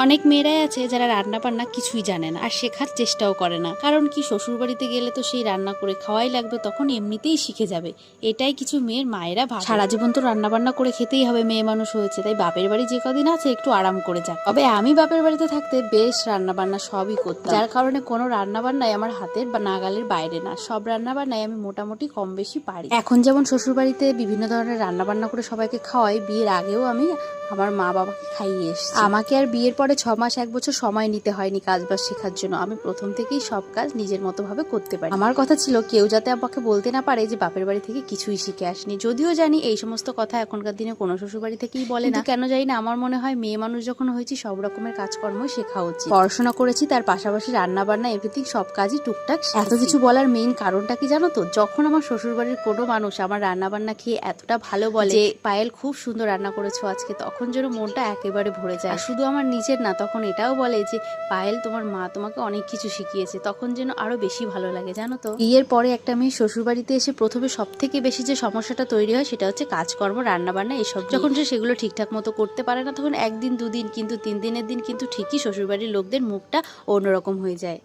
অনেক মেয়েরাই আছে যারা রান্না বান্না কিছুই জানে না আর শেখার চেষ্টাও করে না। কারণ কি, শ্বশুর বাড়িতে গেলে তো সেই রান্না করে খাওয়াই লাগবে, তখন এমনিতেই শিখে যাবে। এটাই কিছু মেয়ের মায়েরা ভাবে। সারা জীবন তো রান্না বান্না করে খেতেই হবে, মেয়ে মানুষ হয়েছে, তাই বাপের বাড়ি যে কদিন আছে একটু আরাম করে যাক। তবে আমি বাপের বাড়িতে থাকতে বেশ রান্না বান্না সবই করতাম, যার কারণে কোনো রান্না বান্নাই আমার হাতের বা নাগালের বাইরে না। সব রান্না বান্নাই আমি মোটামুটি কম বেশি পারি। এখন যেমন শ্বশুর বাড়িতে বিভিন্ন ধরনের রান্না বান্না করে সবাইকে খাওয়াই, বিয়ের আগেও আমি আমার মা বাবাকে খাইয়ে এসেছি। আমাকে আর বিয়ের পরে 6 মাস 1 বছর সময় নিতে হয়নি কাজবাজ শেখার জন্য। আমি প্রথম থেকেই সব কাজ নিজের মতো ভাবে করতে পারি। আমার কথা ছিল কেউ যাতে আমাকে বলতে না পারে যে বাপের বাড়ি থেকে কিছুই শিখে আসনি। যদিও জানি এই সমস্ত কথা এখনকার দিনে কোনো শ্বশুর বাড়ি থেকেই বলে না, কেন জানি না আমার মনে হয় মেয়ে মানুষ যখন হয়েছি সব রকমের কাজকর্মই শেখা উচিত। পড়াশোনা করেছি, তার পাশাপাশি রান্না বান্না এভরিথিং সব কাজই টুকটাক। এত কিছু বলার মেইন কারণটা কি জানো তো? যখন আমার শ্বশুর বাড়ির কোনো মানুষ আমার রান্না বান্না খেয়ে এতটা ভালো বলে যে পায়েল খুব সুন্দর রান্না করেছো আজকে, তখন যেন মনটা একেবারে ভরে যায়। আর শুধু আমার নিজের না, তখন এটাও বলে যে পায়েল তোমার মা তোমাকে অনেক কিছু শিখিয়েছে, তখন যেন আরো বেশি ভালো লাগে। জানো তো, বিয়ের পরে একটা মেয়ে শ্বশুর বাড়িতে এসে প্রথমে সব থেকে বেশি যে সমস্যাটা তৈরি হয় সেটা হচ্ছে কাজকর্ম, রান্না বান্না এসব। যখন সে সেগুলো ঠিকঠাক মতো করতে পারে না, তখন একদিন দুদিন কিন্তু 3 দিনের দিন কিন্তু ঠিকই শ্বশুর বাড়ির লোকদের মুখটা অন্যরকম হয়ে যায়।